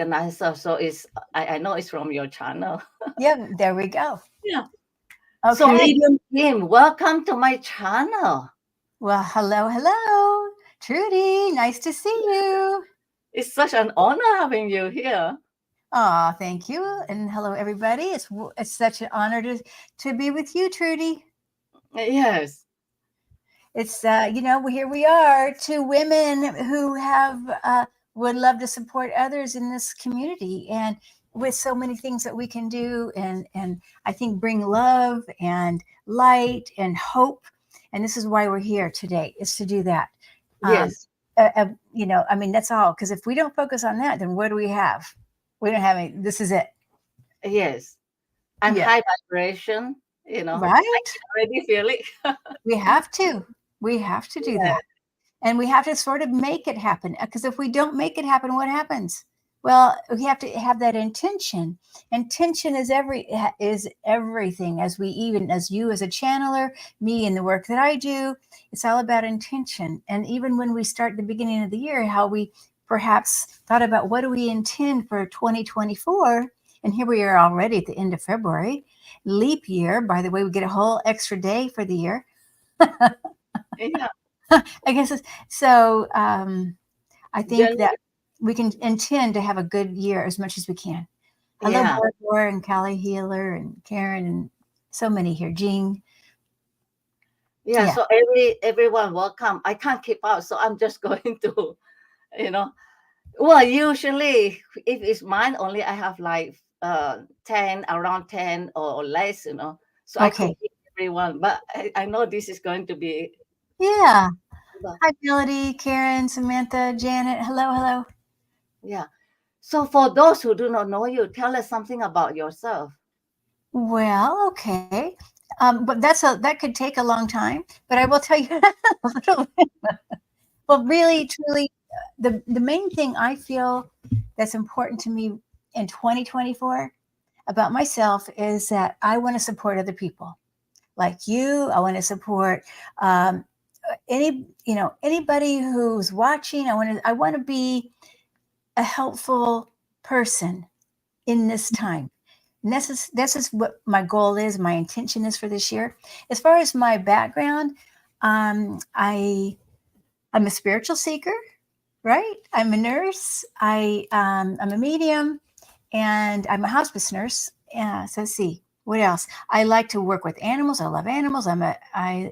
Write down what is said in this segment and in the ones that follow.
recognize. So it's I know it's from your channel. Yeah, there we go. Yeah. Okay. So Medium Kim, welcome to my channel. Well, hello, Trudy. Nice to see you. It's such an honor having you here. Oh, thank you, and hello, everybody. It's such an honor to be with you, Trudy. Yes. It's here we are, two women who have would love to support others in this community, and with so many things that we can do, and I think bring love and light and hope, and this is why we're here today, is to do that. Yes. I mean, that's all, because if we don't focus on that, then what do we have? We don't have any. This is it. Yes. I'm high vibration, Right? I can already feel it. We have to do that, and we have to sort of make it happen, because if we don't make it happen, what happens? Well, we have to have that intention. Intention is everything. As you as a channeler, me and the work that I do, it's all about intention. And even when we start the beginning of the year, how we perhaps thought about what do we intend for 2024, and here we are already at the end of February, leap year. By the way, we get a whole extra day for the year. Yeah. I guess so. I think that we can intend to have a good year as much as we can. Hello, Barbara and Callie Healer and Karen and so many here. Jean. Yeah. So everyone welcome. I can't keep up, so I'm just going to, Well, usually if it's mine only, I have like 10, around 10 or less, So I can keep everyone, but I know this is going to be. Yeah. Hi, Melody, Karen, Samantha, Janet. Hello. Yeah. So for those who do not know you, tell us something about yourself. Well, okay. But that could take a long time, but I will tell you a little bit. Well, really, truly, the main thing I feel that's important to me in 2024 about myself is that I want to support other people like you. I want to support anybody who's watching. I want to be a helpful person in this time. And this is what my goal is, my intention is for this year. As far as my background, I'm a spiritual seeker, right? I'm a nurse. I'm a medium, and I'm a hospice nurse. So let's see, what else? I like to work with animals. I love animals. I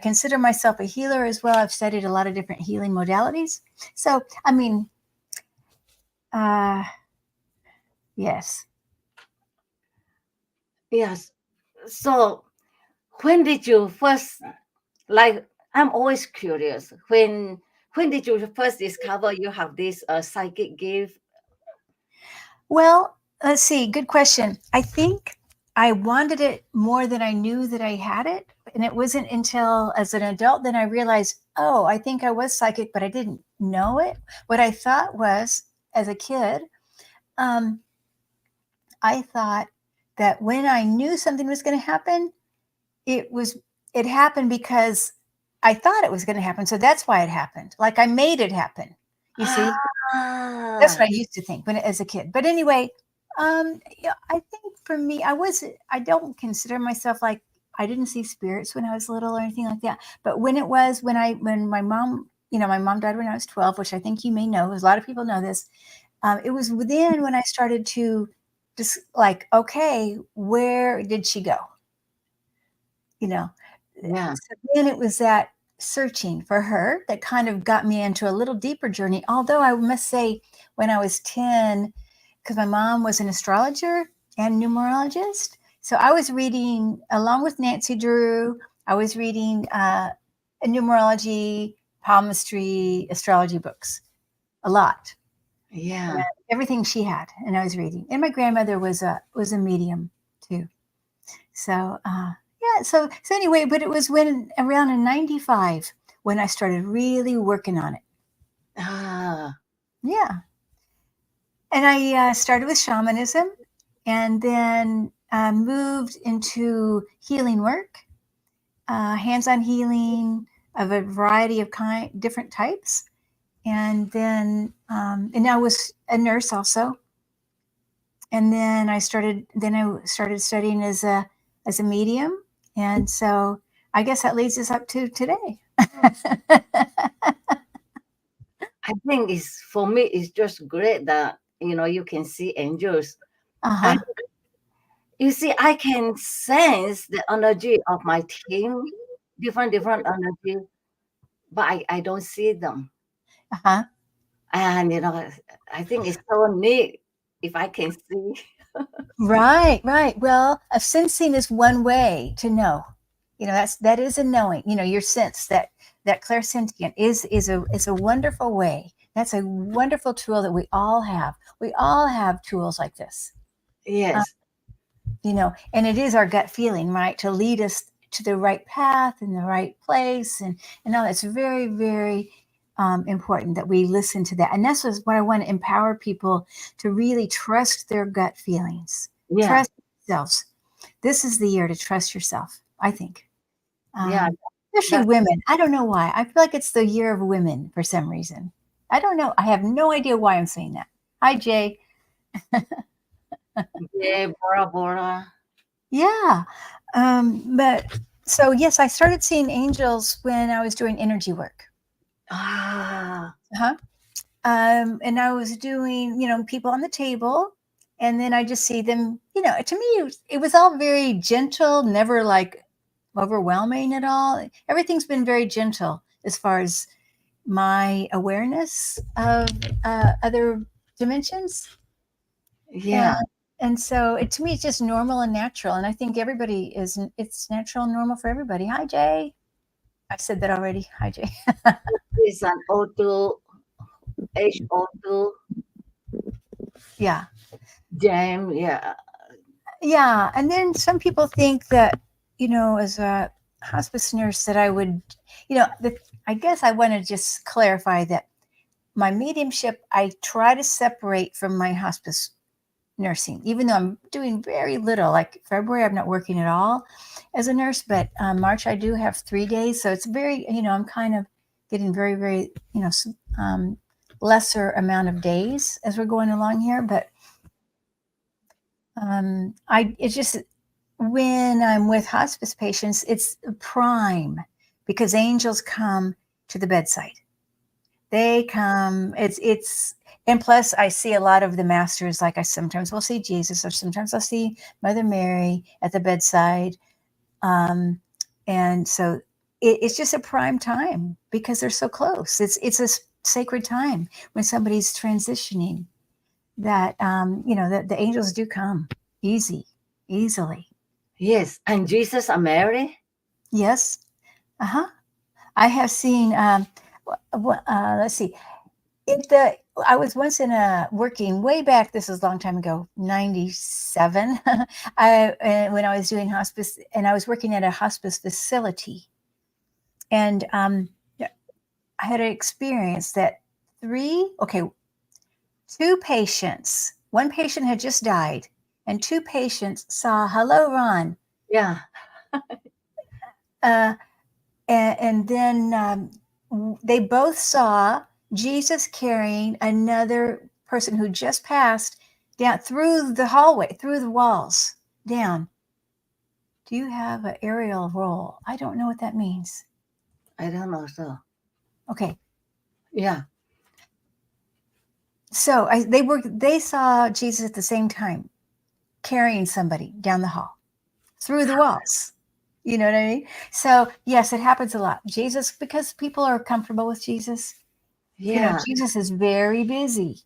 consider myself a healer as well. I've studied a lot of different healing modalities. So, I mean, yes. Yes. So when did you first, I'm always curious, when did you first discover you have this psychic gift? Well, let's see. Good question. I think I wanted it more than I knew that I had it. And it wasn't until as an adult then I realized, oh, I think I was psychic, but I didn't know it. What I thought was, as a kid, I thought that when I knew something was going to happen, it happened because I thought it was going to happen. So that's why it happened. Like I made it happen. You see? That's what I used to think as a kid. But anyway, I think for me, I don't consider myself like, I didn't see spirits when I was little or anything like that. But when my mom, my mom died when I was 12, which I think you may know, a lot of people know this. It was then when I started to just like, okay, where did she go? Yeah. So then it was that searching for her that kind of got me into a little deeper journey. Although I must say, when I was 10, because my mom was an astrologer and numerologist, so I was reading along with Nancy Drew. I was reading numerology, palmistry, astrology books a lot. Yeah. Everything she had, and I was reading. And my grandmother was a medium too. So so anyway, but it was around in 95 when I started really working on it. Yeah. And I started with shamanism, and then moved into healing work, hands-on healing of a variety of different types. And then, and I was a nurse also. And then I started studying as a medium. And so I guess that leads us up to today. I think it's for me. It's just great that you can see angels. Uh-huh. And you see, I can sense the energy of my team, different energy, but I don't see them. Uh-huh. And I think it's so neat if I can see. Right, right. Well, a sensing is one way to know. That is a knowing. Your sense, that clairsentient is a wonderful way. That's a wonderful tool that we all have. We all have tools like this. Yes, And it is our gut feeling, right, to lead us to the right path and the right place, and all that's very, very important that we listen to that. And that's what I want to empower people to really trust their gut feelings, yeah, trust themselves. This is the year to trust yourself, I think. yeah. Especially That women. I don't know why. I feel like it's the year of women for some reason. I don't know. I have no idea why I'm saying that. Hi, Jay. yeah, Bora Bora. Yeah. But so, yes, I started seeing angels when I was doing energy work. Ah, Uh-huh. And I was doing, people on the table. And then I just see them, to me, it was all very gentle, never like overwhelming at all. Everything's been very gentle as far as my awareness of other dimensions. yeah, And so to me, it's just normal and natural. And I think it's natural and normal for everybody. Hi, Jay. I said that already. Hi, Jay. it's an O2, HO2 Yeah. jam. Yeah, Yeah. And then some people think that, as a hospice nurse, that I would, I guess I want to just clarify that my mediumship, I try to separate from my hospice nursing, even though I'm doing very little. Like February, I'm not working at all as a nurse, but March, I do have 3 days. So it's very, I'm kind of getting very, very, lesser amount of days as we're going along here. But it's just when I'm with hospice patients, it's prime because angels come to the bedside. They come, and plus I see a lot of the masters, like I sometimes will see Jesus, or sometimes I'll see Mother Mary at the bedside. Um, and so it's just a prime time because they're so close. It's a sacred time when somebody's transitioning that, that the angels do come easily. yes. And Jesus and Mary. Yes. Uh-huh. I have seen, let's see, I was once working way back. This was a long time ago, 97. When I was doing hospice, and I was working at a hospice facility, and I had an experience that two patients. One patient had just died, and two patients saw "Hello, Ron," Yeah, uh, and then they both saw Jesus carrying another person who just passed down through the hallway, through the walls, down. Do you have an aerial roll? I don't know what that means. I don't know. So Okay, yeah, so they saw Jesus at the same time carrying somebody down the hall through the walls. You know what I mean? So yes, it happens a lot. Jesus, because people are comfortable with Jesus. yeah, Jesus is very busy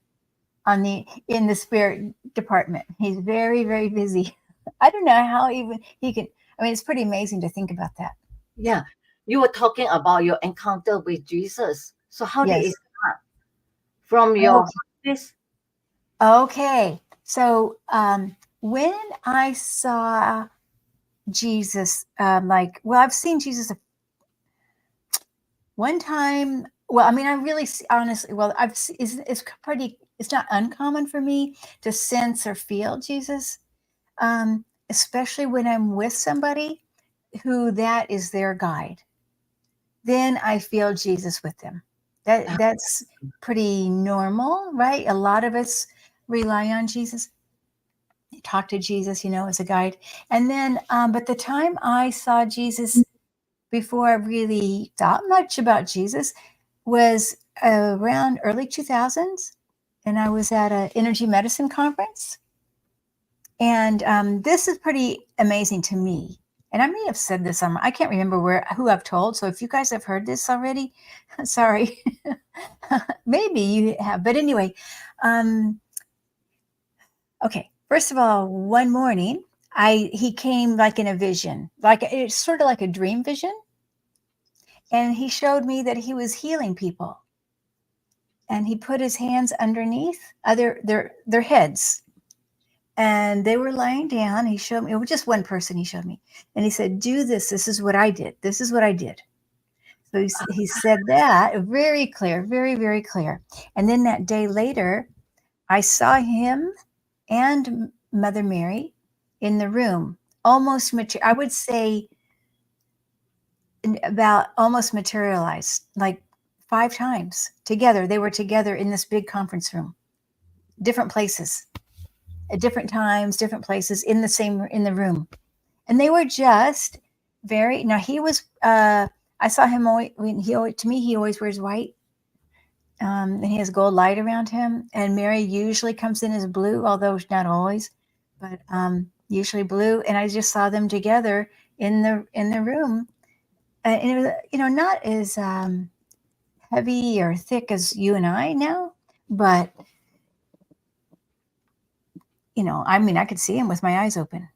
in the spirit department. He's very, very busy. I don't know how even he can. I mean, it's pretty amazing to think about that. yeah. You were talking about your encounter with Jesus. So how did it Yes. start? From your Okay. hospice? Okay. So when I saw Jesus, I've seen Jesus one time. Well, I mean, I really honestly, well, it's not uncommon for me to sense or feel Jesus, especially when I'm with somebody who that is their guide. Then I feel Jesus with them. That's pretty normal, right? A lot of us rely on Jesus, talk to Jesus, as a guide. And then, but the time I saw Jesus before I really thought much about Jesus was around early 2000s. And I was at an energy medicine conference. And this is pretty amazing to me. And I may have said this on, I can't remember who I've told. So if you guys have heard this already, sorry. Maybe you have. But anyway, okay. First of all, one morning, he came like in a vision, like it's sort of like a dream vision. And he showed me that he was healing people. And he put his hands underneath their heads. And they were lying down. He showed me, it was just one person he showed me. And he said, do this. This is what I did. This is what I did. So he said that very clear, very, very clear. And then that day later, I saw him and Mother Mary in the room, almost, I would say about almost materialized, like 5 times together. They were together in this big conference room, different places. At different times, different places in the room. And they were just now he was, I saw him always, to me, he always wears white. And he has gold light around him. And Mary usually comes in as blue, although not always, but usually blue. And I just saw them together in the room. And it was, not as heavy or thick as you and I now, but I could see him with my eyes open.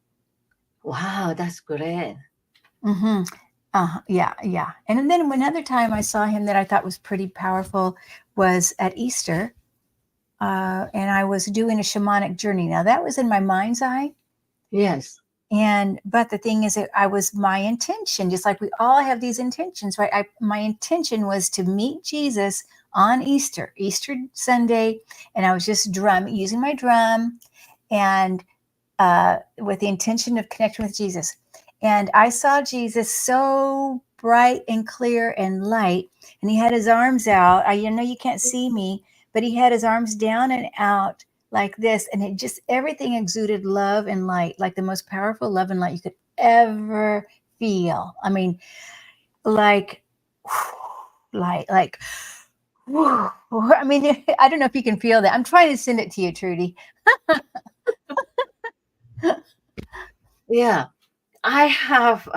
Wow, that's great. Mm-hmm. Yeah. And then another time I saw him that I thought was pretty powerful was at Easter. And I was doing a shamanic journey. Now that was in my mind's eye. Yes. But the thing is, I was my intention, just like we all have these intentions, right? My intention was to meet Jesus on Easter Sunday. And I was just using my drum and with the intention of connecting with Jesus. And I saw Jesus so bright and clear and light, and he had his arms out. You can't see me, but he had his arms down and out like this, and everything exuded love and light, like the most powerful love and light you could ever feel. I mean, like light, like. I mean, I don't know if you can feel that. I'm trying to send it to you, Trudy. Yeah, I have.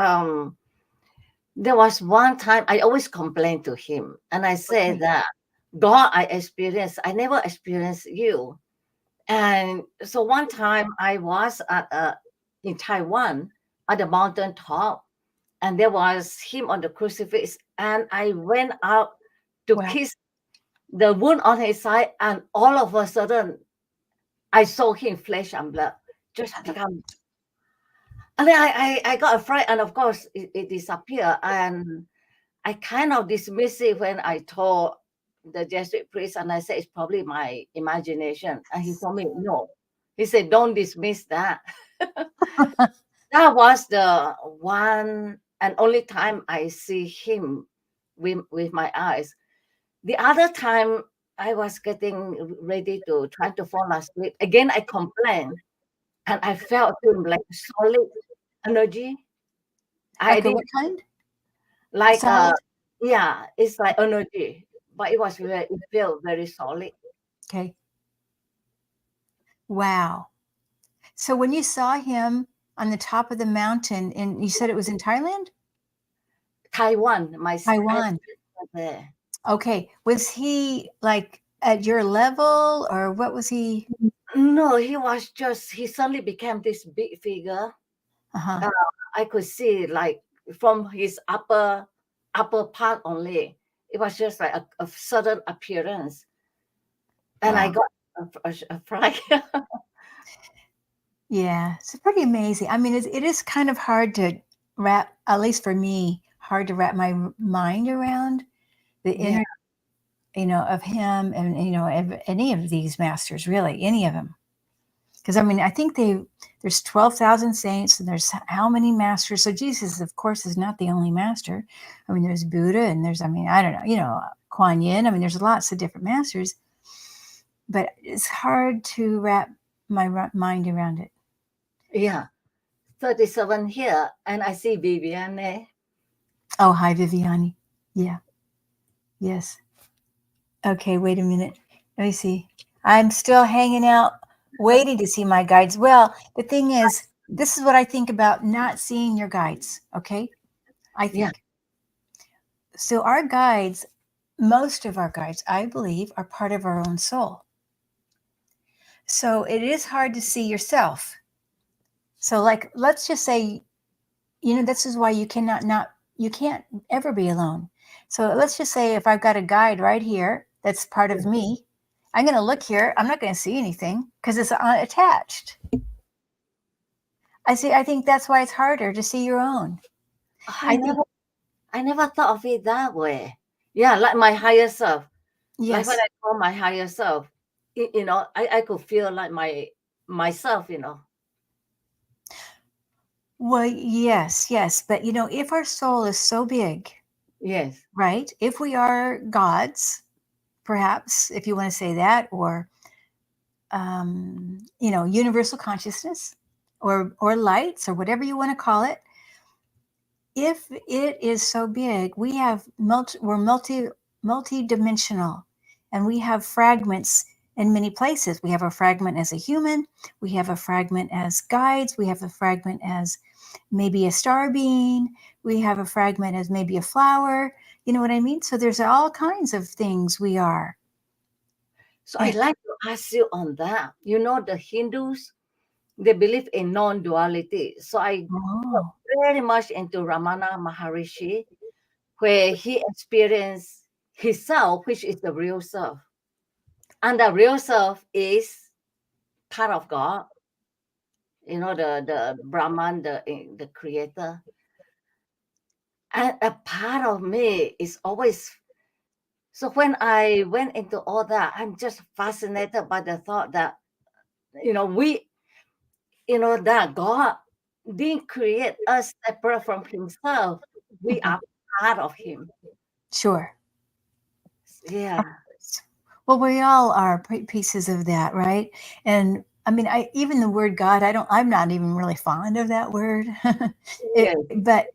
There was one time I always complained to him, and I said that God, I never experienced you. And so one time I was in Taiwan at the mountain top, and there was him on the crucifix, and I went out to kiss the wound on his side, and all of a sudden I saw him flesh and blood just become. And then I got afraid, and of course it disappeared. And I kind of dismissed it when I told the Jesuit priest, and I said it's probably my imagination. And he told me no. He said, "Don't dismiss that." That was the one and only time I see him with my eyes. The other time I was getting ready to try to fall asleep. Again, I complained, and I felt him like solid energy. I Okay, didn't what kind? like Solid? yeah, it's like energy, but it felt very solid. Okay. Wow. So when you saw him on the top of the mountain, and you said it was in Thailand? Taiwan, Taiwan. there. Okay. Was he like at your level, or what was he? No, he suddenly became this big figure. Uh-huh. I could see like from his upper part only. It was just like a sudden appearance. And I Wow. got a fright. Yeah, it's pretty amazing. I mean, it is kind of hard to wrap, at least for me, hard to wrap my mind around the Yeah. inner, of him and, of any of these masters, really, any of them. Because, I mean, I think there's 12,000 saints and there's how many masters? So Jesus, of course, is not the only master. I mean, there's Buddha and I don't know, Kuan Yin. I mean, there's lots of different masters, but it's hard to wrap my mind around it. Yeah. 37 here, and I see Viviane. Oh, hi, Viviani. Yeah. Yes. Okay, wait a minute. Let me see. I'm still hanging out, waiting to see my guides. Well, the thing is, this is what I think about not seeing your guides. Okay. I Yeah. think. So, our guides, most of our guides, I believe, are part of our own soul. So, it is hard to see yourself. So, like, let's just say, this is why you can't ever be alone. So, let's just say if I've got a guide right here that's part of me, I'm going to look here. I'm not going to see anything because it's attached. I think that's why it's harder to see your own. I never thought of it that way. Yeah, like my higher self. Yes. Like when I call my higher self, I could feel like myself, Well, yes. But, if our soul is so big, Yes. right? If we are gods, perhaps, if you want to say that, or, universal consciousness or lights or whatever you want to call it, if it is so big, we're multi-dimensional, and we have fragments in many places. We have a fragment as a human, we have a fragment as guides, we have a fragment as maybe a star being, we have a fragment as maybe a flower. You know what I mean? So there's all kinds of things we are. So I'd like to ask you on that. The Hindus, they believe in non-duality. So I got very much into Ramana Maharishi, where he experienced his self, which is the real self. And the real self is part of God, the Brahman, the creator. And a part of me is always, so when I went into all that, I'm just fascinated by the thought that, that God didn't create us separate from himself. We are part of him. Sure. Yeah. Well, we all are pieces of that, right? And I mean, even the word God, I'm not even really fond of that word. Yes. But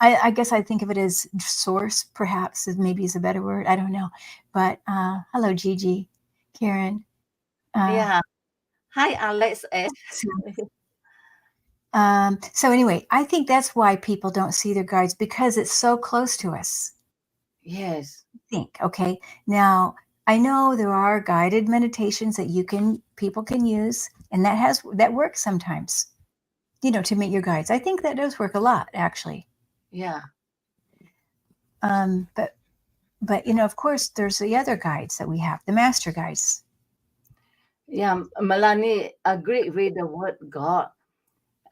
I guess I think of it as source, perhaps, maybe is a better word. I don't know. But hello, Gigi, Karen. Yeah. Hi, Alex. So anyway, I think that's why people don't see their guides, because it's so close to us. Yes. Okay. Now, I know there are guided meditations that people can use, and that works sometimes, to meet your guides. I think that does work a lot, actually. Yeah. But of course, there's the other guides that we have, the master guides. Yeah, Melanie agreed with the word God.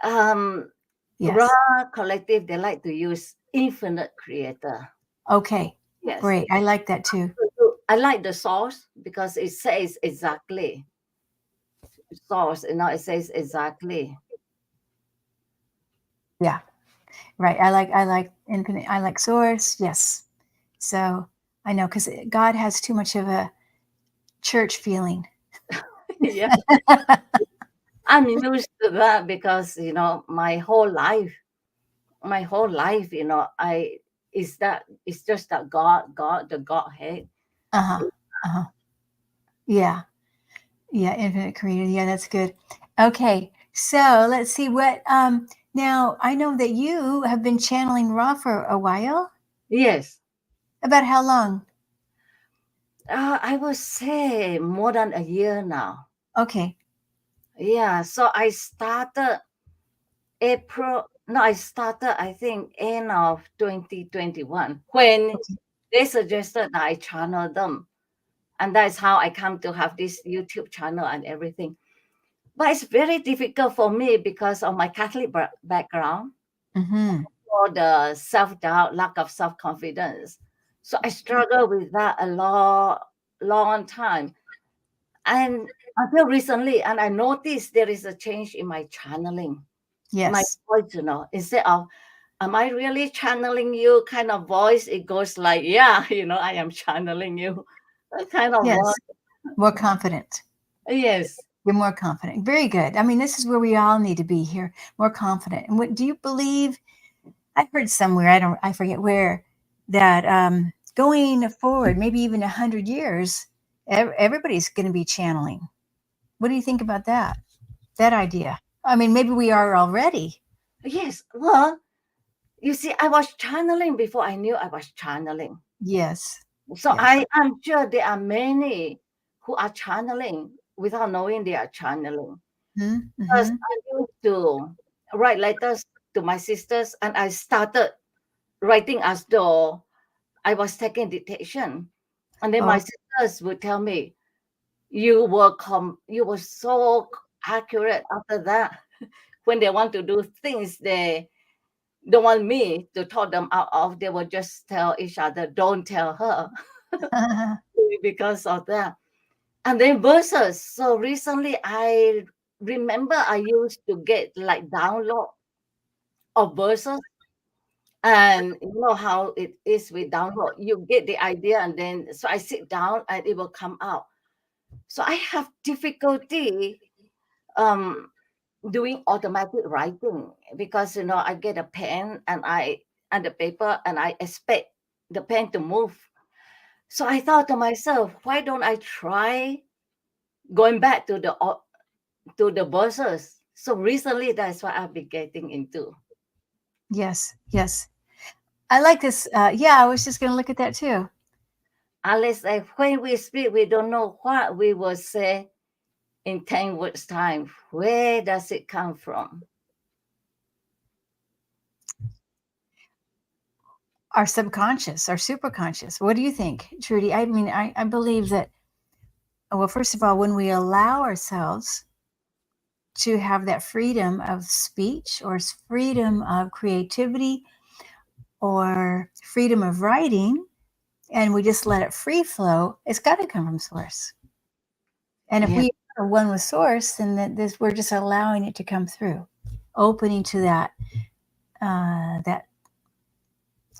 Yes. Ra Collective, they like to use infinite creator. Okay. Yes. Great. I like that too. I like the source because it says exactly. Source, it says exactly. Yeah. Right. I like infinite. I like source. Yes. So I know, because God has too much of a church feeling. Yeah. I'm used to that because, my whole life, it's just that God, the Godhead. Yeah. Infinite creator. Yeah, that's good. Okay. So let's see what, now I know that you have been channeling Ra for a while. Yes. About how long? I would say more than a year now. Okay. Yeah. So I started I think end of 2021 when they suggested that I channel them. And that's how I come to have this YouTube channel and everything. But it's very difficult for me because of my Catholic background, for the self-doubt, lack of self-confidence. So I struggle with that a long time. And until recently, and I noticed there is a change in my channeling. Yes. My voice, instead of am I really channeling you kind of voice? It goes like, yeah, I am channeling you. That kind of Yes. voice. More confident. Yes. You're more confident. Very good. I mean, this is where we all need to be here, more confident. And what do you believe? I heard somewhere, I forget where, that going forward, maybe even 100 years, everybody's going to be channeling. What do you think about that idea? I mean, maybe we are already. Yes. Well, you see, I was channeling before I knew I was channeling. Yes. So Yes. I am sure there are many who are channeling without knowing they are channeling. Because Mm-hmm. I used to write letters to my sisters, and I started writing as though I was taking dictation. And then my Oh, sisters would tell me, you were so accurate after that. When they want to do things they don't want me to talk them out of, they will just tell each other, don't tell her, because of that. And then verses. So recently I remember I used to get like download of verses. And you know how it is with download. You get the idea, and then so I sit down and it will come out. So I have difficulty um doing automatic writing, because I get a pen and the paper, and I expect the pen to move. So I thought to myself, why don't I try going back to the verses? So recently that's what I've been getting into. yes. Yes. I like this. Yeah, I was just going to look at that too. Unless when we speak, we don't know what we will say in 10 words time. Where does it come from? Our subconscious, our superconscious. What do you think, Trudy? I mean, I believe that, well, first of all, when we allow ourselves to have that freedom of speech or freedom of creativity or freedom of writing, and we just let it free flow, it's got to come from source. And if Yeah. we are one with source, then we're just allowing it to come through, opening to that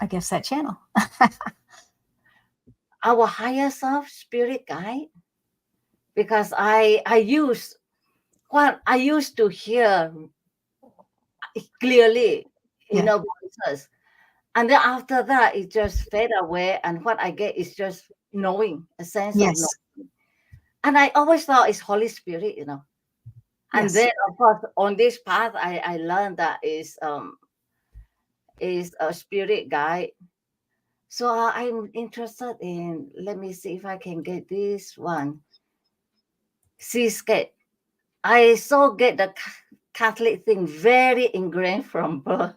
I guess that channel. Our higher self, spirit guide, because I used to hear clearly, Yeah. voices. And then after that, it just fade away. And what I get is just knowing, a sense of Yes. knowing. And I always thought it's Holy Spirit. And Yes. then, of course, on this path, I learned that is a spirit guide. So I'm interested in, let me see if I can get this one. Seascape. I so get the Catholic thing very ingrained from birth.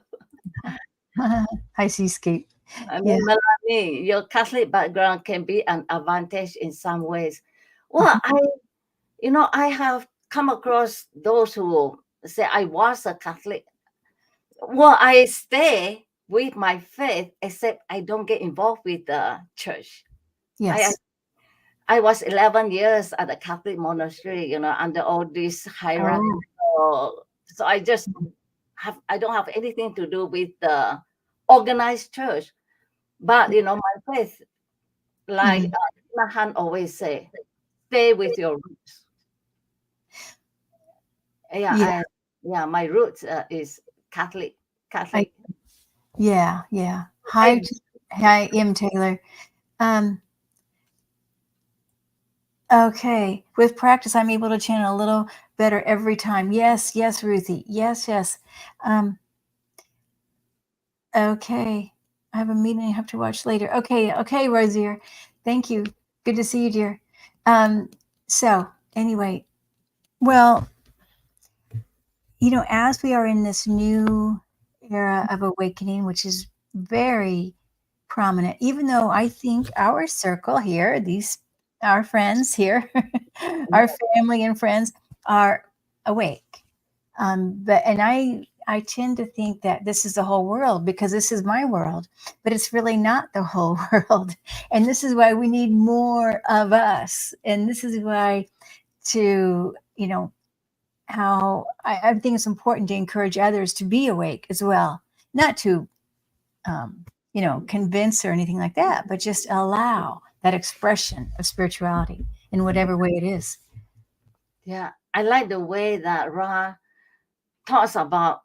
I see scape. And Yeah. then Melanie, your Catholic background can be an advantage in some ways. Well, I have come across those who say I was a Catholic. Well, I stay with my faith, except I don't get involved with the church. I Yes. I was 11 years at a Catholic monastery, under all this hierarchy. Oh. So I don't have anything to do with the organized church. But my faith, like Mhm. Mahan always say, stay with your roots. Yeah, Yeah. yeah, my roots is Catholic. I Catholic. yeah, yeah. I Hi, M. Taylor. Um, okay. With practice, I'm able to channel a little better every time. Yes, yes, Ruthie. Yes, yes. Um, okay. I have a meeting I have to watch later. Okay, okay, Rosier. Thank you. Good to see you, dear. Um, so anyway, well, as we are in this new era of awakening, which is very prominent, even though I think our circle here, our friends here, our family and friends are awake. But I tend to think that this is the whole world because this is my world, but it's really not the whole world. And this is why we need more of us. And this is why to, how I think it's important to encourage others to be awake as well, not to convince or anything like that, but just allow that expression of spirituality in whatever way it is. Yeah, I like the way that Ra talks about,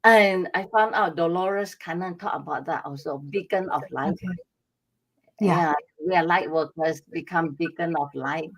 and I found out Dolores Cannon talk about that also, beacon of light. Okay. Yeah. Yeah, we are light workers, become beacon of light.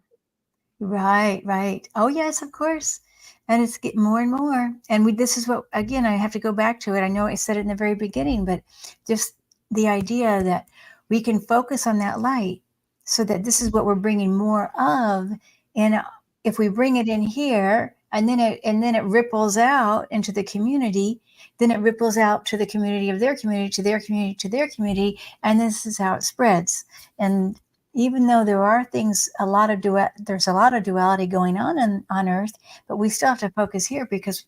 Right. Oh, yes, of course. And it's getting more and more. And this is what, again, I have to go back to it. I know I said it in the very beginning, but just the idea that we can focus on that light so that this is what we're bringing more of. And if we bring it in here and then it ripples out into the community, then it ripples out to the community of their community, to their community, to their community. And this is how it spreads. And even though there are things, there's a lot of duality going on Earth, but we still have to focus here because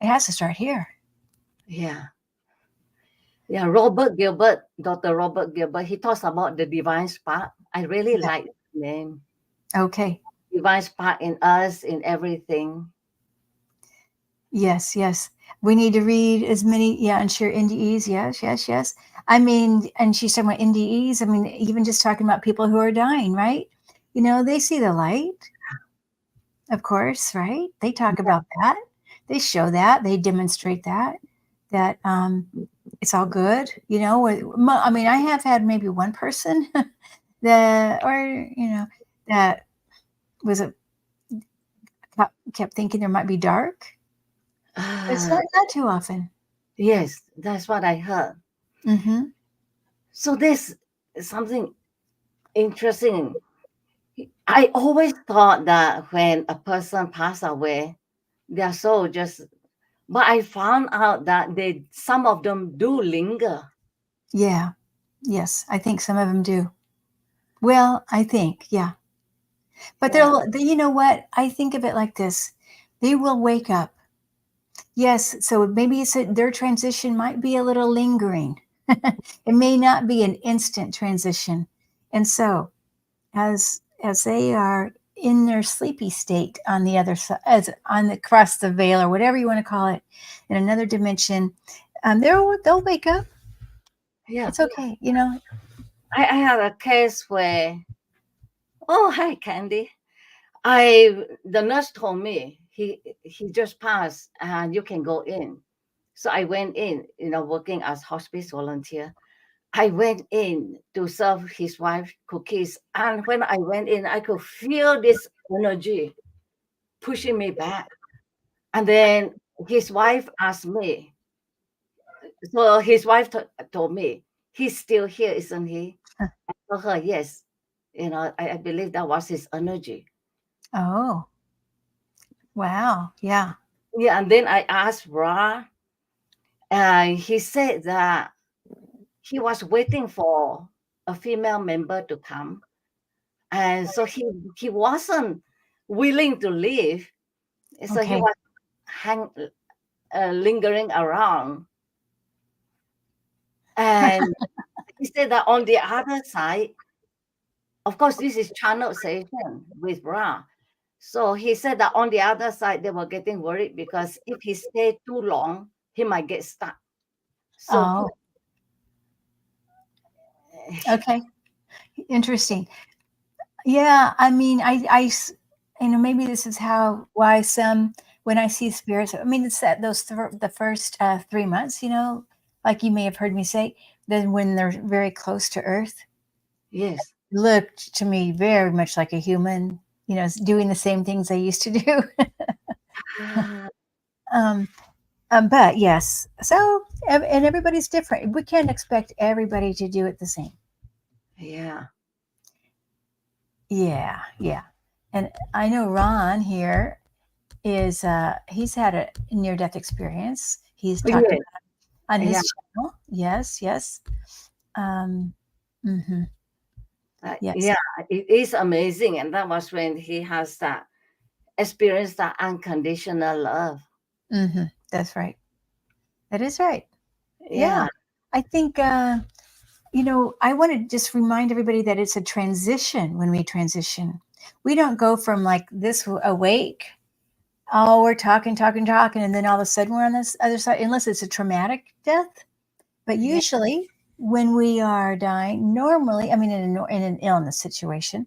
it has to start here. Yeah. Yeah, Dr. Robert Gilbert, he talks about the divine spark. I really like the name. Okay. Divine spark in us, in everything. Yes. We need to read as many, and share NDEs. Yes. I mean, and she's talking about NDEs. I mean, even just talking about people who are dying, right? They see the light, of course, right? They talk about that. They show that. They demonstrate that it's all good. I mean, I have had maybe one person that was kept thinking there might be dark. It's not too often. Yes, that's what I heard. Mm-hmm. So this is something interesting. I always thought that when a person passed away, their soul just, but I found out that some of them do linger. Yeah. Yes, I think some of them do. Well, I think, yeah. But you know what? I think of it like this. They will wake up. Yes, so maybe their transition might be a little lingering. It may not be an instant transition. And so as they are in their sleepy state on the other side, across the veil or whatever you want to call it, in another dimension, they'll wake up. Yeah, it's okay. I had a case where, oh hi Candy, the nurse told me he just passed and you can go in. So I went in, working as hospice volunteer. I went in to serve his wife cookies. And when I went in, I could feel this energy pushing me back. And then his wife asked me, so his wife told me, he's still here, isn't he? I told her, yes. I believe that was his energy. Oh, wow. Yeah. Yeah. And then I asked Ra, and he said that he was waiting for a female member to come. And so he wasn't willing to leave. So he Okay. was lingering around. And he said that on the other side, of course, this is channel session with Ra. So he said that on the other side, they were getting worried because if he stayed too long, he might get stuck. So okay. Interesting. Yeah, I mean, maybe this is why when I see spirits, I mean, it's that the first 3 months, like you may have heard me say, then when they're very close to Earth, yes, looked to me very much like a human, doing the same things I used to do. But yes, so and everybody's different. We can't expect everybody to do it the same. yeah. Yeah. And I know Ron here is he's had a near-death experience. He's talked about it on his channel. Yes. Yes. Yeah, it is amazing. And that was when he has that experience, that unconditional love. That's right. That is right. Yeah. I think I want to just remind everybody that it's a transition. When we transition, we don't go from like this awake. Oh, we're talking, and then all of a sudden we're on this other side, unless it's a traumatic death. But Yeah. usually, when we are dying, normally, I mean, in an illness situation,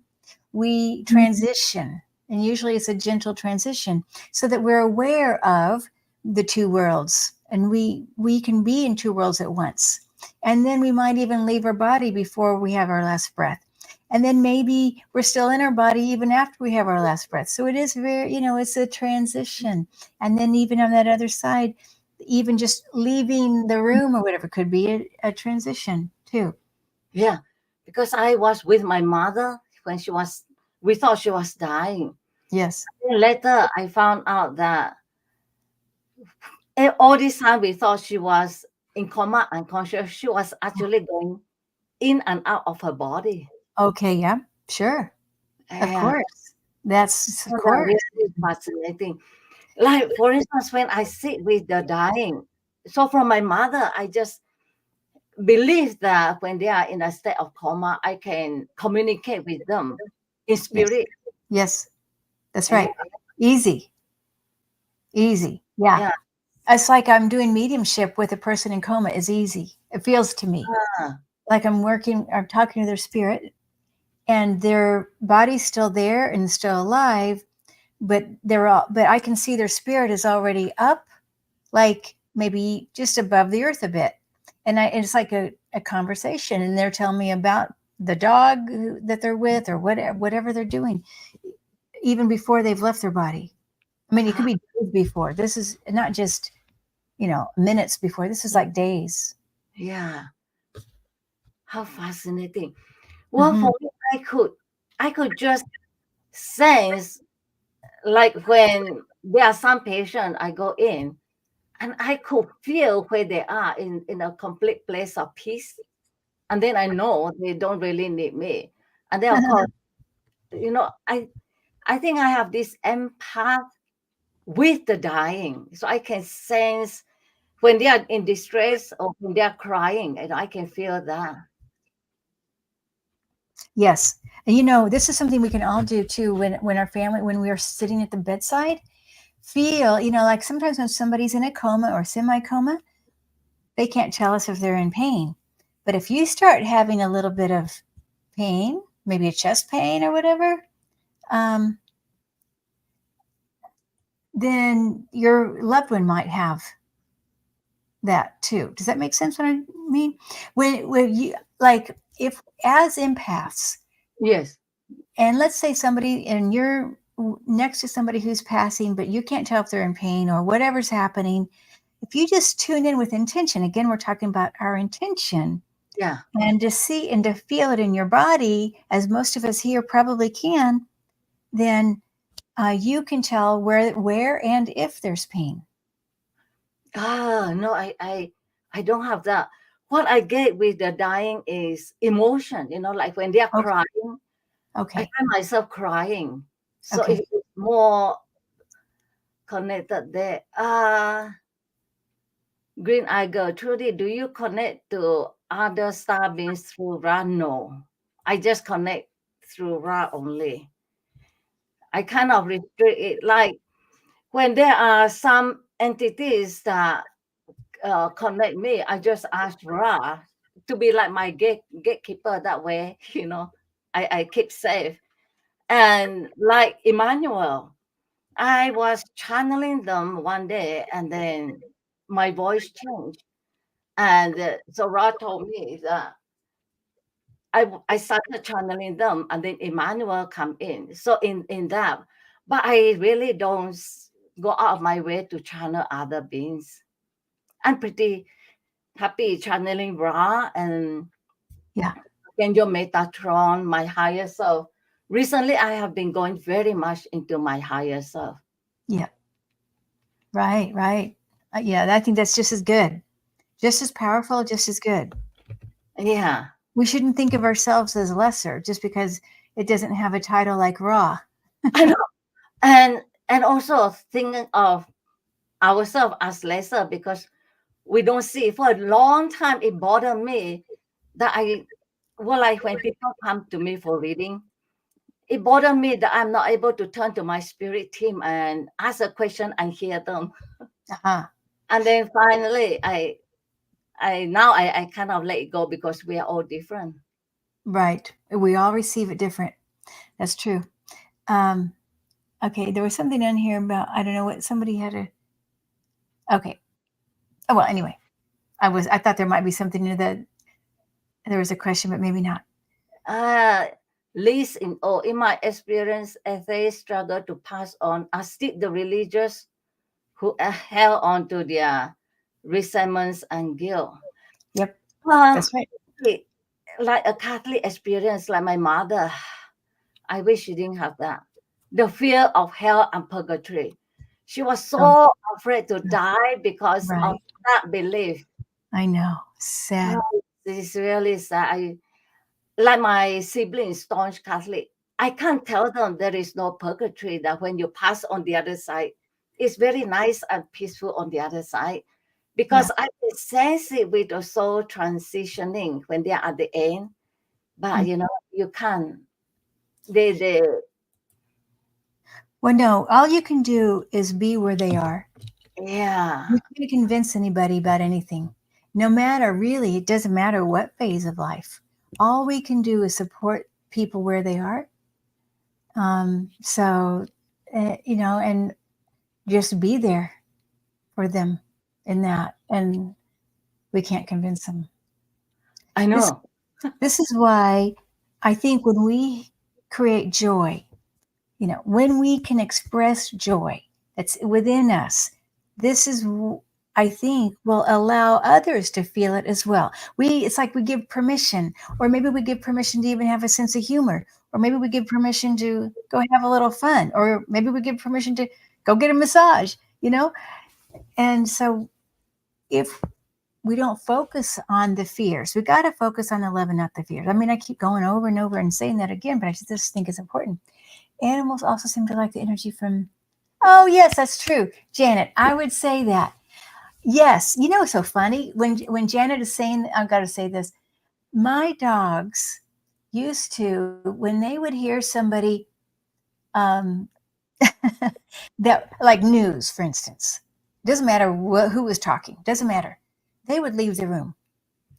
we transition, and usually it's a gentle transition, so that we're aware of the two worlds, and we can be in two worlds at once. And then we might even leave our body before we have our last breath. And then maybe we're still in our body even after we have our last breath. So it is very, it's a transition. And then even on that other side, even just leaving the room or whatever could be a transition too. Yeah. Because I was with my mother when we thought she was dying. Yes. Then later, I found out that all this time we thought she was in coma, unconscious. She was actually going in and out of her body. Okay. Yeah. Sure. Of Yeah. course. That's of So that course. really fascinating. Like, for instance, when I sit with the dying, so from my mother, I just believe that when they are in a state of coma, I can communicate with them in Yes. spirit. Yes. That's Yeah. right. Easy. Easy. Yeah. Yeah. It's like I'm doing mediumship with a person in coma is easy. It feels to me Ah, like I'm talking to their spirit, and their body's still there and still alive, but but I can see their spirit is already up, like maybe just above the earth a bit. And it's like a conversation, and they're telling me about the dog that they're with, or whatever they're doing, even before they've left their body. I mean, it could ah, be days before. This is not just, minutes before. This is like days. yeah. How fascinating. Well, Hmm. for me, I could just sense, like when there are some patients, I go in and I could feel where they are in a complete place of peace. And then I know they don't really need me. And then of course, I think I have this empath with the dying. So I can sense when they are in distress or when they are crying, and I can feel that. Yes. And this is something we can all do too when we are sitting at the bedside. Feel, like sometimes when somebody's in a coma or semi-coma, they can't tell us if they're in pain. But if you start having a little bit of pain, maybe a chest pain or whatever, um, then your loved one might have that too. Does that make sense what I mean? When you, like, if as empaths, Yes. and let's say somebody, and you're next to somebody who's passing, but you can't tell if they're in pain or whatever's happening, if you just tune in with intention, again, we're talking about our intention, Yeah. and to see and to feel it in your body, as most of us here probably can, then you can tell where and if there's pain. No, I don't have that. What I get with the dying is emotion, like when they are Okay. crying, I Okay. find myself crying. So Okay. it's more connected there. Green Eye Girl, Trudy, do you connect to other star beings through Ra? No. I just connect through Ra only. I kind of restrict it. Like when there are some entities that connect me, I just ask Ra to be like my gatekeeper that way, I keep safe. And like Emmanuel, I was channeling them one day and then my voice changed. And so Ra told me that I started channeling them and then Emmanuel come in. So in that, but I really don't go out of my way to channel other beings. I'm pretty happy channeling Ra and Yeah. Kenjo Metatron, my higher self. Recently, I have been going very much into my higher self. Yeah. Right. Right. Yeah. I think that's just as good, just as powerful, just as good. Yeah, We shouldn't think of ourselves as lesser just because it doesn't have a title like Raw. I know. And also thinking of ourselves as lesser because we don't see. For a long time, it bothered me that like when people come to me for reading, it bothered me that I'm not able to turn to my spirit team and ask a question and hear them. Uh-huh. And then finally, I kind of let it go because we are all different. Right. We all receive it different. That's true. Um, okay, there was something on here about, I don't know what somebody had a, okay. Oh, well, anyway, I thought there might be something in that there was a question, but maybe not. Uh, least in my experience, atheists struggle to pass on, as did the religious who held on to their resentments and guilt. Yep, Um, that's right. it- like a Catholic experience, like my mother, I wish she didn't have that. The fear of hell and purgatory. She was Oh, so afraid to die because of right. that belief. I know. Oh, Sad. it's really sad. Like my siblings, staunch Catholic, I can't tell them there is no purgatory, that when you pass on the other side, it's very nice and peaceful on the other side. Yeah. Because I can sense it with the soul transitioning when they are at the end. But Mm. you know, you can't. They Well, no, all you can do is be where they are. yeah. You can't convince anybody about anything. No matter, really, it doesn't matter what phase of life. All we can do is support people where they are. And just be there for them in that. And we can't convince them. I This know. this is why I think when we create joy, when we can express joy that's within us, this is, I think, will allow others to feel it as well. It's like we give permission, or maybe we give permission to even have a sense of humor, or maybe we give permission to go have a little fun, or maybe we give permission to go get a massage, And so if we don't focus on the fears, we got to focus on the love and not the fears. I mean, I keep going over and over and saying that again, but I just think it's important. Animals also seem to like the energy from. Oh, yes, that's true. Janet, I would say that. Yes. It's so funny when Janet is saying, I've got to say this. My dogs used to, when they would hear somebody, um, that, like news, for instance, doesn't matter who was talking, doesn't matter. They would leave the room.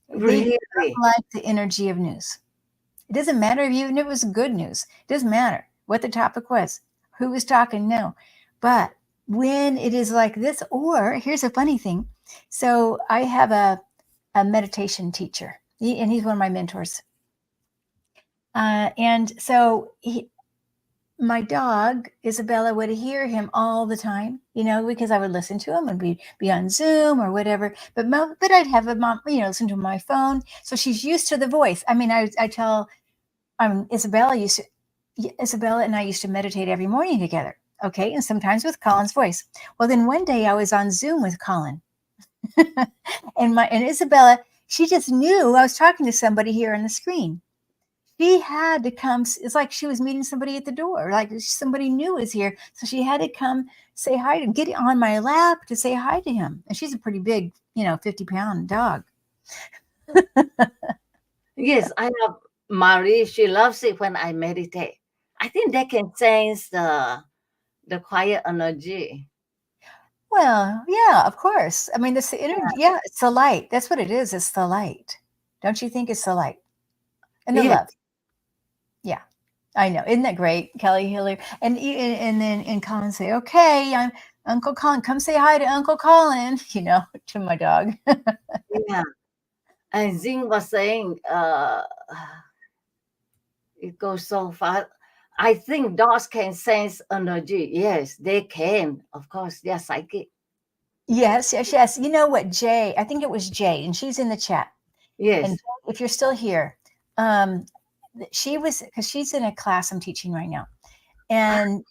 They did Really. not like the energy of news. It doesn't matter even if it was good news. It doesn't matter what the topic was, who was talking, no. But when it is like this, or here's a funny thing. So I have a meditation teacher, and he's one of my mentors. And so my dog, Isabella, would hear him all the time, because I would listen to him and we'd be on Zoom or whatever. But I'd have him on, listen to my phone. So she's used to the voice. I mean, I tell Isabella and I used to meditate every morning together. Okay. And sometimes with Colin's voice. Well, then one day I was on Zoom with Colin and Isabella, she just knew I was talking to somebody here on the screen. She had to come. It's like she was meeting somebody at the door, like somebody new is here. So she had to come say hi to get on my lap to say hi to him. And she's a pretty big, 50-pound dog. Yes, I have Marie. She loves it when I meditate. I think they can sense the quiet energy. Well, yeah, of course. I mean, this the energy. Yeah, it's the light. That's what it is. It's the light. Don't you think it's the light and the Yes. love? Yeah, I know. Isn't that great, Kelly Hiller? And then Colin say, "Okay, I'm Uncle Colin. Come say hi to Uncle Colin." To my dog. Yeah. And Zing was saying, it goes so fast. I think dogs can sense energy. Yes, they can. Of course, they're psychic. Yes, yes, yes. You know what, Jay? I think it was Jay, and she's in the chat. And Yes. if you're still here, um, she was because she's in a class I'm teaching right now, and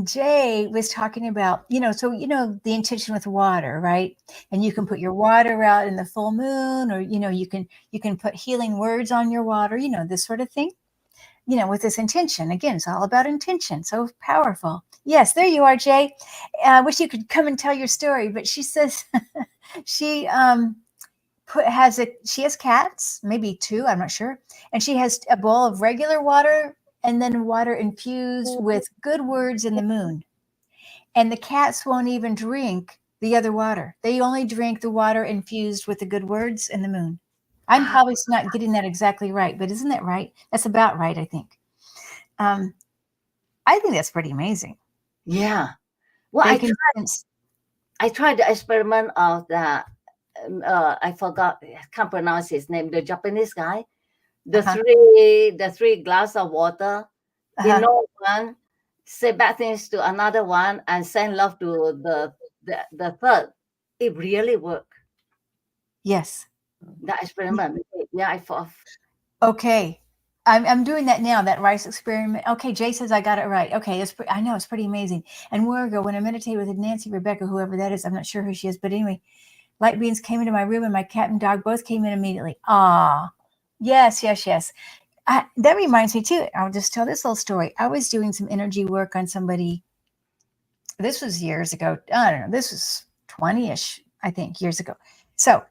Jay was talking about, so the intention with water, right? And you can put your water out in the full moon, or you can put healing words on your water, this sort of thing. With this intention. Again, it's all about intention. So powerful. Yes, there you are, Jay. I wish you could come and tell your story, but she says she she has cats, maybe two, I'm not sure, and she has a bowl of regular water and then water infused with good words in the moon. And the cats won't even drink the other water. They only drink the water infused with the good words and the moon. I'm probably not getting that exactly right, but isn't that right? That's about right, I think. I think that's pretty amazing. Yeah. Well, They can sense. I tried the experiment of the I forgot, I can't pronounce his name, the Japanese guy. The three glass of water, ignore one, say bad things to another one, and send love to the third. It really worked. Yes. That experiment. Yeah, I thought. Okay. I'm doing that now, that rice experiment. Okay, Jay says I got it right. Okay, I know it's pretty amazing. And Wargo, when I meditate with Nancy, Rebecca, whoever that is, I'm not sure who she is, but anyway, light beings came into my room and my cat and dog both came in immediately. Ah, yes. That reminds me too. I'll just tell this little story. I was doing some energy work on somebody. This was years ago. I don't know. This was 20-ish, I think, years ago. So,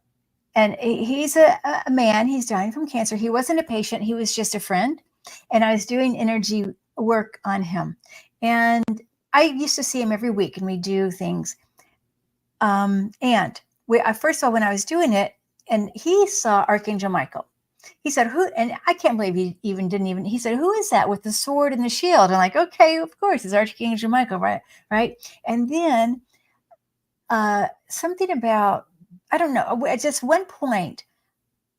and he's a man. He's dying from cancer. He wasn't a patient. He was just a friend. And I was doing energy work on him. And I used to see him every week and we do things. And first of all, when I was doing it, and he saw Archangel Michael. He said, who? And I can't believe he said, who is that with the sword and the shield? I'm like, okay, of course, it's Archangel Michael, right? And then something about, I don't know, at just one point,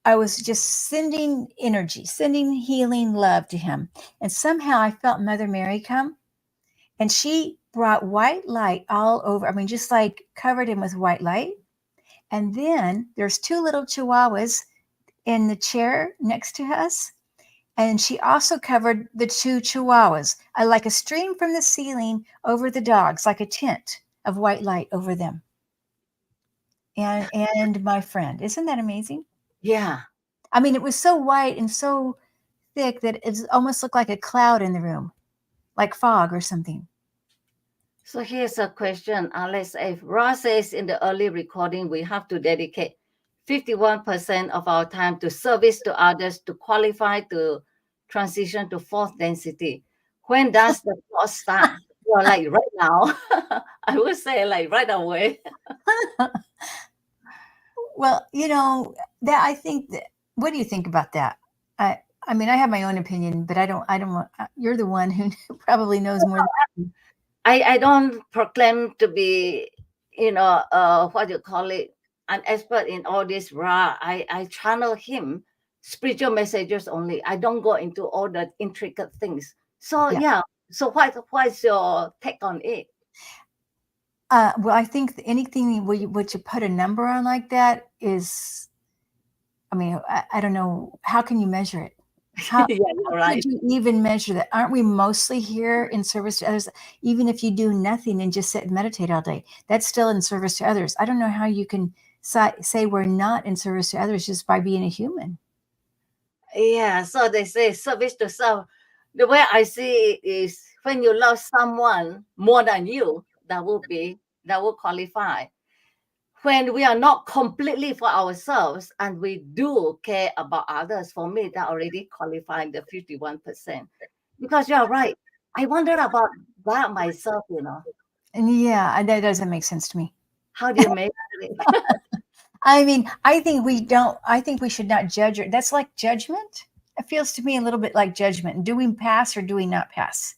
I was just sending energy, sending healing love to him. And somehow I felt Mother Mary come, and she brought white light all over. I mean, just like covered him with white light. And then there's two little chihuahuas in the chair next to us. And she also covered the two chihuahuas, like a stream from the ceiling over the dogs, like a tent of white light over them. And my friend, isn't that amazing? Yeah. I mean, it was so white and so thick that it almost looked like a cloud in the room, like fog or something. So here's a question, Alex. If Ra says in the early recording, we have to dedicate 51% of our time to service to others to qualify to transition to fourth density. When does the clock start? Well, like right now. I would say like right away. Well, that I think that, what do you think about that? I mean, I have my own opinion, but I don't want, you're the one who probably knows more. I don't proclaim to be, what you call it, an expert in all this Ra. I channel him spiritual messages only. I don't go into all the intricate things. So yeah. So what's your take on it? Well, I think anything what you put a number on like that is, I mean, I don't know. How can you measure it? How could you even measure that? Aren't we mostly here in service to others? Even if you do nothing and just sit and meditate all day, that's still in service to others. I don't know how you can say we're not in service to others just by being a human. Yeah, so they say service to self. The way I see it is when you love someone more than you, that will qualify. When we are not completely for ourselves and we do care about others, for me, that already qualified the 51%. Because you're right. I wondered about that myself, And yeah, that doesn't make sense to me. How do you make it? I mean, I think we should not judge it. That's like judgment. It feels to me a little bit like judgment. Do we pass or do we not pass?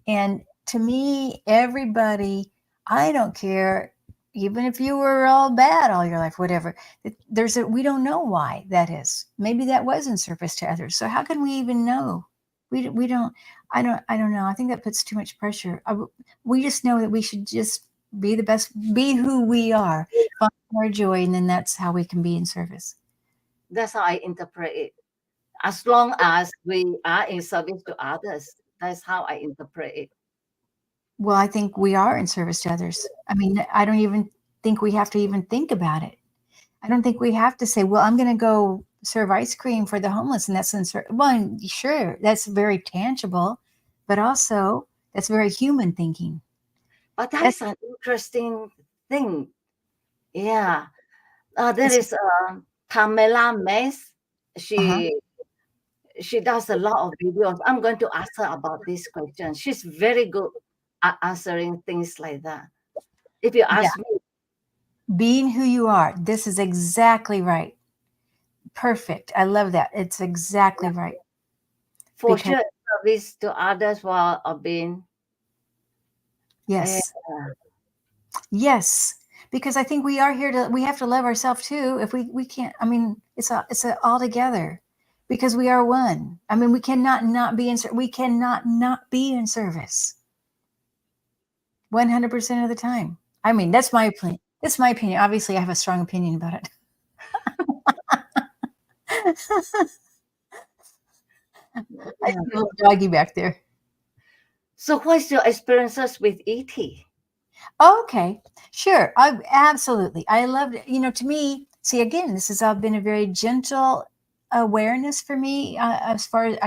And to me, everybody, I don't care, even if you were all bad all your life, whatever, we don't know why that is. Maybe that was in service to others. So how can we even know? We don't, I don't know. I think that puts too much pressure. We just know that we should just be the best, be who we are, find our joy, and then that's how we can be in service. That's how I interpret it. As long as we are in service to others, that's how I interpret it. Well, I think we are in service to others. I mean, I don't even think we have to even think about it. I don't think we have to say, well, I'm going to go serve ice cream for the homeless. And that's well, sure, that's very tangible, but also that's very human thinking. But that's an interesting thing. Yeah. There is Pamela Mess. She does a lot of videos. I'm going to ask her about this question. She's very good at answering things like that. If you ask me, Being who you are. This is exactly right. Perfect. I love that. It's exactly right. For Because, sure, service to others while being. Uh, yes, yes. Because I think we are here to, we have to love ourselves too. If we can't, I mean, it's all together because we are one. I mean, we cannot not be in, we cannot not be in service 100% of the time. I mean, that's my opinion. That's my opinion. Obviously, I have a strong opinion about it. I see a little doggy back there. so, what's your experiences with ET? Okay, sure. I absolutely. I loved it. To me, see again, this has all been a very gentle awareness for me as far as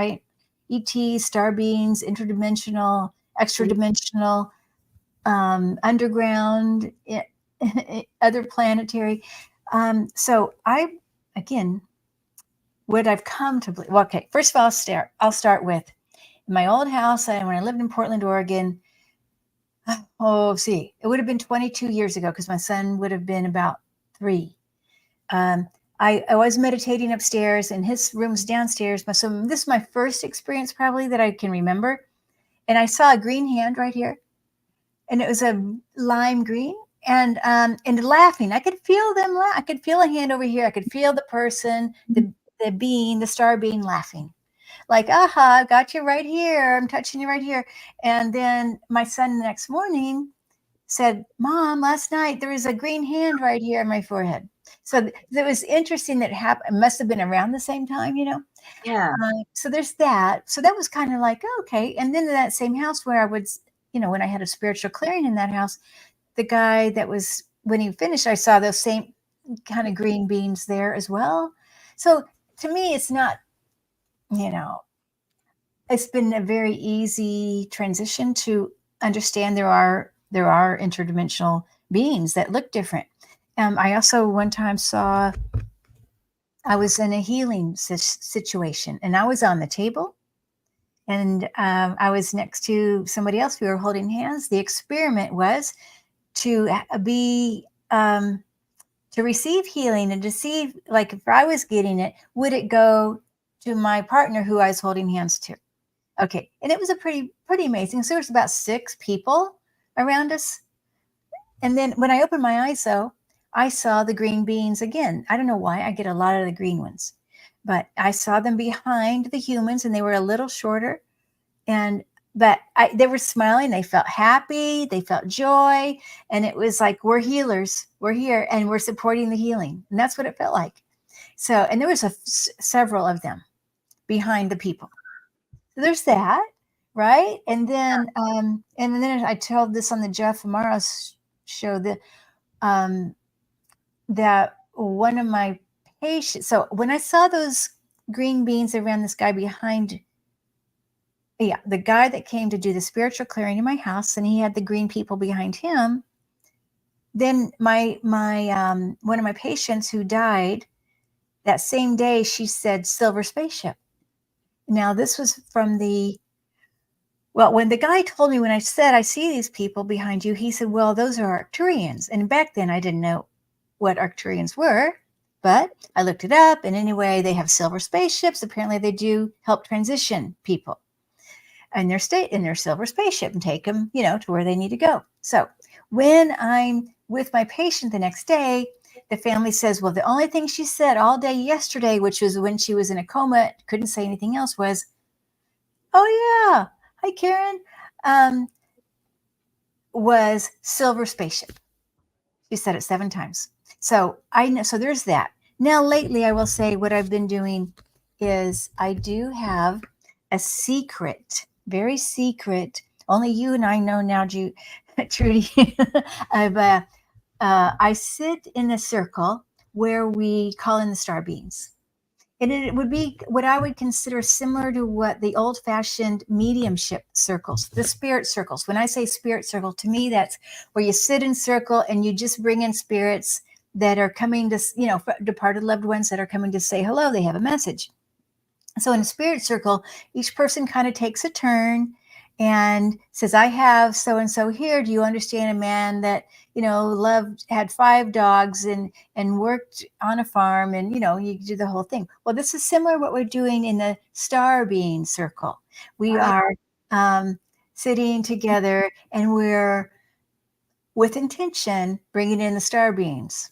ET, star beings, interdimensional, extra dimensional, underground, other planetary. So I, again, what I've come to believe. Well, okay, first of all, I'll start with my old house. And when I lived in Portland, Oregon, oh, see, it would have been 22 years ago because my son would have been about 3. Um, I was meditating upstairs and his room's downstairs. So this is my first experience probably that I can remember. And I saw a green hand right here, and it was a lime green, and laughing. I could feel them. I could feel a hand over here. I could feel the person, the being, the star being laughing. Like, aha, I've got you right here. I'm touching you right here. And then my son the next morning said, Mom, last night there was a green hand right here on my forehead. So it was interesting that it happened. It must have been around the same time. Yeah, So there's that. So that was kind of like, oh, okay. And then in that same house where I would, when I had a spiritual clearing in that house, the guy that was, when he finished, I saw those same kind of green beans there as well. So to me, it's not, you know, it's been a very easy transition to understand there are interdimensional beings that look different. I also one time saw, I was in a healing situation and I was on the table, and I was next to somebody else. We were holding hands. The experiment was to be to receive healing and to see, like, if I was getting it, would it go to my partner who I was holding hands to? Okay. And it was a pretty amazing. So there was about 6 people around us. And then when I opened my eyes, though, I saw the green beans again. I don't know why I get a lot of the green ones, but I saw them behind the humans, and they were a little shorter. And but they were smiling. They felt happy. They felt joy, and it was like, we're healers. We're here, and we're supporting the healing. And that's what it felt like. So, and there was several of them behind the people. So there's that, right? And then I told this on the Jeff Amaro's show um, that one of my patients. So when I saw those green beans around this guy behind, yeah, the guy that came to do the spiritual clearing in my house, and he had the green people behind him. Then my one of my patients who died that same day, she said silver spaceship. Now this was from the Well, when the guy told me, when I said, I see these people behind you, he said, well, those are Arcturians. And back then I didn't know what Arcturians were, but I looked it up. And anyway, they have silver spaceships. Apparently they do help transition people in their state, in their silver spaceship, and take them, to where they need to go. So when I'm with my patient the next day, the family says, well, the only thing she said all day yesterday, which was when she was in a coma, couldn't say anything else, was, oh yeah, hi Karen, was silver spaceship. She said it 7 times. So I know, so there's that. Now lately, I will say what I've been doing is I do have a secret, very secret, only you and I know now, Trudy. I sit in a circle where we call in the star beings. And it would be what I would consider similar to what the old-fashioned mediumship circles, the spirit circles. When I say spirit circle, to me, that's where you sit in circle and you just bring in spirits that are coming to, departed loved ones that are coming to say hello. They have a message. So in a spirit circle, each person kind of takes a turn, and says, I have so and so here. Do you understand a man that, had 5 dogs and worked on a farm, and you do the whole thing. Well, this is similar what we're doing in the star being circle. We are sitting together, and we're with intention bringing in the star beings.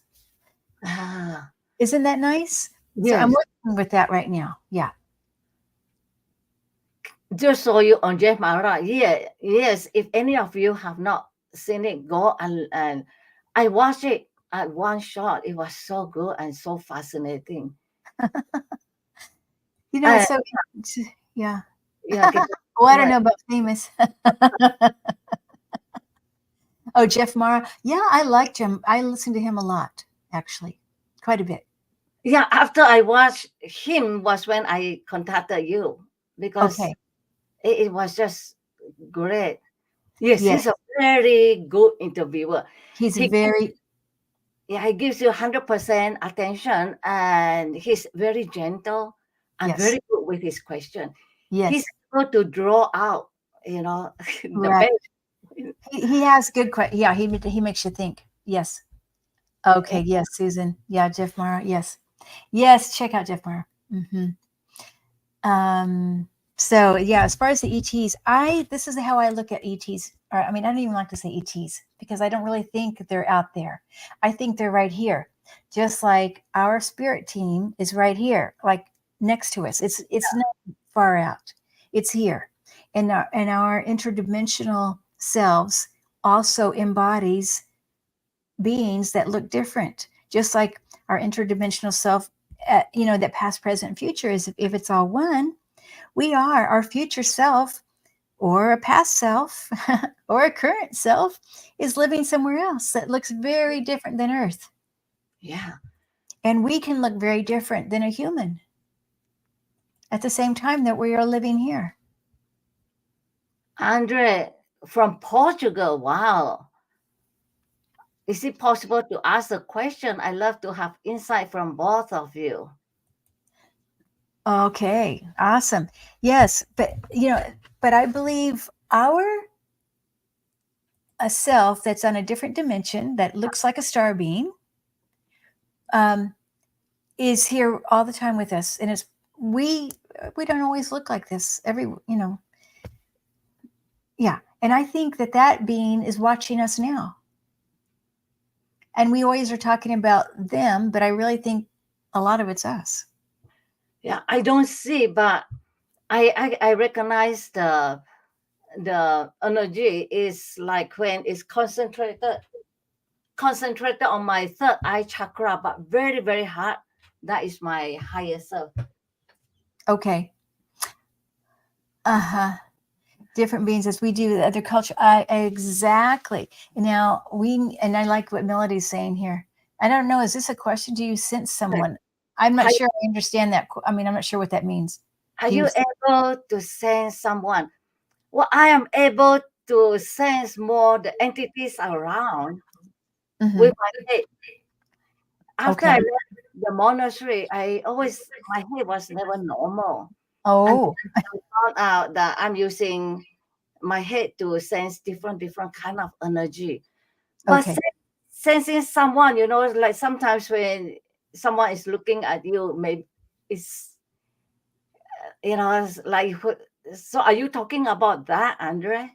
Isn't that nice? Yes. So I'm working with that right now. Yeah. Just saw you on Jeff Mara. Yeah, yes. If any of you have not seen it, go and I watched it at one shot. It was so good and so fascinating. It's so yeah. Yeah. Well, I don't know about famous. Oh, Jeff Mara. Yeah, I liked him. I listened to him a lot, actually, quite a bit. Yeah, after I watched him was when I contacted you, because it was just great. Yes, he's a very good interviewer. He gives you 100% attention, and he's very gentle and very good with his question. Yes. He's able to draw out, the right. best. He has good questions. Yeah, he makes you think. Yes. Okay. Yes, Susan. Yeah, Jeff Mara. Yes. Yes, check out Jeff Mara. So yeah, as far as the ETs, this is how I look at ETs. Or, I don't even like to say ETs, because I don't really think they're out there. I think they're right here, just like our spirit team is right here, like next to us. It's not far out. It's here, and our interdimensional selves also embodies beings that look different, just like our interdimensional self. That past, present, future is, if it's all one. We are our future self, or a past self, or a current self is living somewhere else that looks very different than Earth. Yeah. And we can look very different than a human at the same time that we are living here. Andre from Portugal. Wow. Is it possible to ask a question? I love to have insight from both of you. Okay, awesome. Yes, but I believe a self that's on a different dimension that looks like a star being is here all the time with us, and we don't always look like this. Yeah, and I think that being is watching us now, and we always are talking about them, but I really think a lot of it's us. Yeah, I don't see, but I recognize the energy is like when it's concentrated on my third eye chakra, but very, very hard. That is my higher self. Okay. Different beings as we do the other culture. Exactly. Now and I like what Melody's saying here. I don't know. Is this a question? Do you sense someone? I'm not sure I understand that. I'm not sure what that means. Are you able to sense someone? Well, I am able to sense more the entities around with my head. After I left the monastery, my head was never normal. Oh. And I found out that I'm using my head to sense different kind of energy. But sensing someone, like sometimes when someone is looking at you, maybe it's, it's like, so are you talking about that, Andre?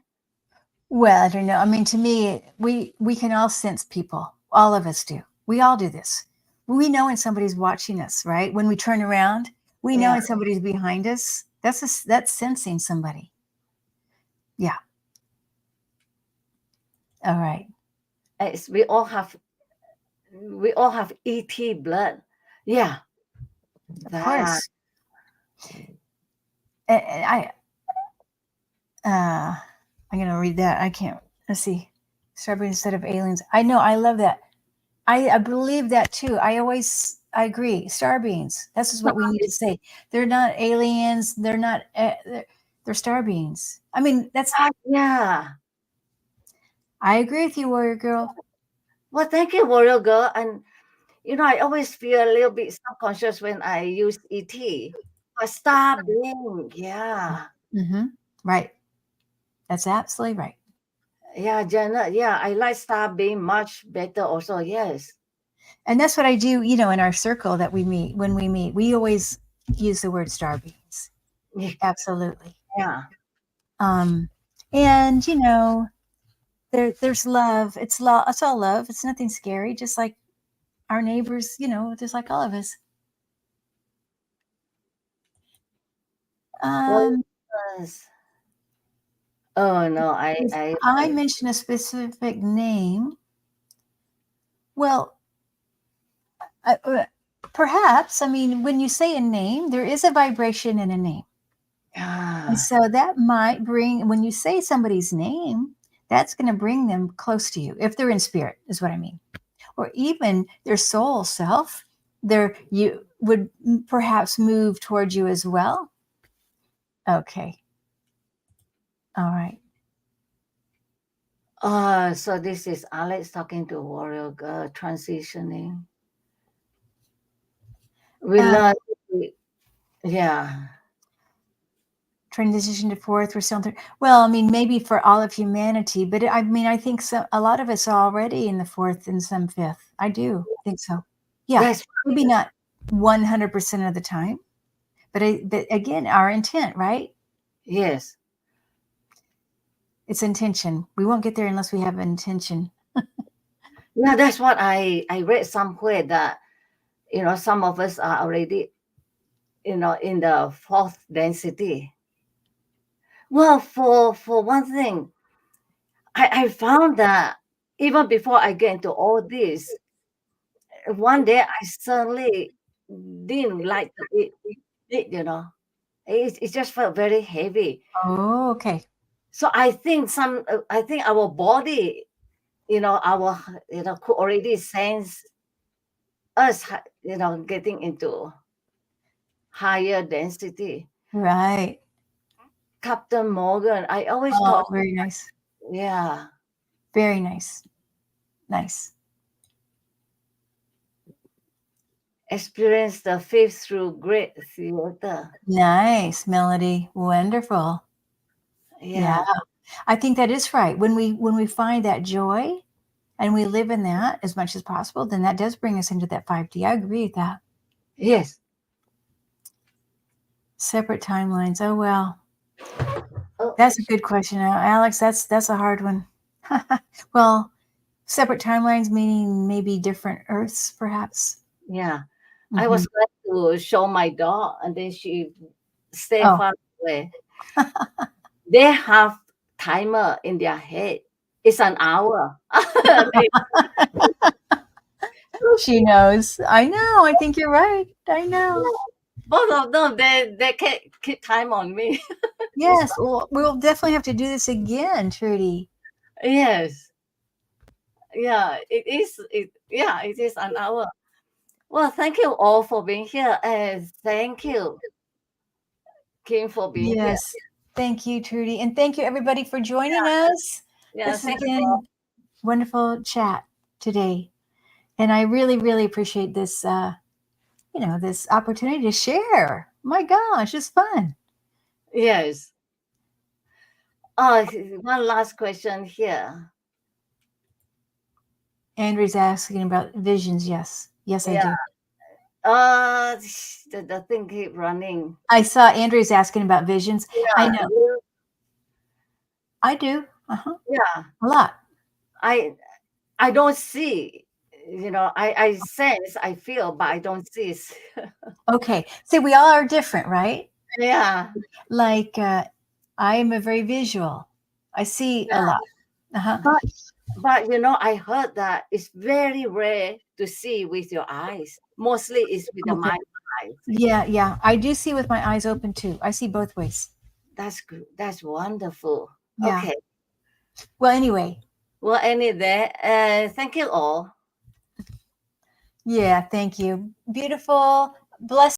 Well, I don't know. To me, we can all sense people. All of us do. We all do this. We know when somebody's watching us, right? When we turn around, we know when somebody's behind us. That's sensing somebody. Yeah. All right. We all have ET blood. Yeah. Of course. And I'm going to read that. I can't. Let's see. Starbird instead of aliens. I know. I love that. I believe that too. I agree. Star beings. This is what we need to say. They're not aliens. They're not. They're star beings. That's. Yeah. I agree with you, Warrior Girl. Well, thank you, Warrior Girl. And I always feel a little bit subconscious when I use ET. A star being. Yeah. Right. That's absolutely right. Yeah, Janet. Yeah, I like star being much better also. Yes. And that's what I do, in our circle that we meet. When we meet, we always use the word star beings. Absolutely. Yeah. Um, and there's love. It's love. It's all love. It's nothing scary. Just like our neighbors, just like all of us. Well, Um, yes. Oh no, if I I mention a specific name, well, perhaps. I mean, when you say a name, there is a vibration in a name. And ah, so that might bring, when you say somebody's name, that's going to bring them close to you if they're in spirit, is what I mean. Or even their soul self, you would perhaps move towards you as well. Okay. All right. so this is Alex talking to Warrior Girl transitioning. We Uh, learn, yeah, Transition to fourth or something. Well, I mean, maybe for all of humanity, but I mean, I think a lot of us are already in the fourth and some fifth. I do think so. Yeah. that's Maybe not 100% of the time, but again, our intent, right? yes, It's intention. We won't get there unless we have intention. yeah. That's what I read somewhere that some of us are already in the fourth density. Well, for one thing, I found that even before I get into all this, one day I suddenly didn't like to eat. It just felt very heavy. Oh, okay. So I think our body, our could already sense us, getting into higher density. Right. Captain Morgan, I always Oh, thought, very nice. yeah, Very nice. Nice. experience the fifth through great theater. Nice, Melody. Wonderful. Yeah. Yeah, I think that is right. When we find that joy and we live in that as much as possible, then that does bring us into that 5D. I agree with that. yes. Separate timelines. Oh well. Oh, That's a good question. Alex, that's a hard one. Well, separate timelines meaning maybe different Earths, perhaps. yeah. I Hmm. was glad to show my dog, and then she stay Oh, far away. They have timer in their head. It's an hour. she knows. I know. I think you're right. I know. Both of them, they can keep time on me. It's Yes. Well, we'll definitely have to do this again, Trudy. yes, yeah. It is. Yeah, it is an hour. Well, thank you all for being here, and thank you, Kim, for being here. Yes. Thank you, Trudy. And thank you, everybody, for joining us. Yeah, This has thank you. been wonderful chat today. And I really, really appreciate this, this opportunity to share. My gosh, it's fun. Yes. One last question here. Andrew's asking about visions. Yes. Yes, I Yeah. do. The thing keep running. I saw Andrew's asking about visions. I Yeah. know. I do. Uh-huh. Yeah. A lot. I I don't see. I sense, I feel, but I don't see. Okay. See, we all are different, right? Yeah. Like, I am a very visual. I see a lot. Uh-huh. But I heard that it's very rare to see with your eyes. Mostly it's with the Okay. mind eyes. Yeah, yeah. I do see with my eyes open too. I see both ways. That's good. That's wonderful. Yeah. Okay. Well, anyway. Well, anyway, thank you all. Yeah, thank you. Beautiful. Blessed.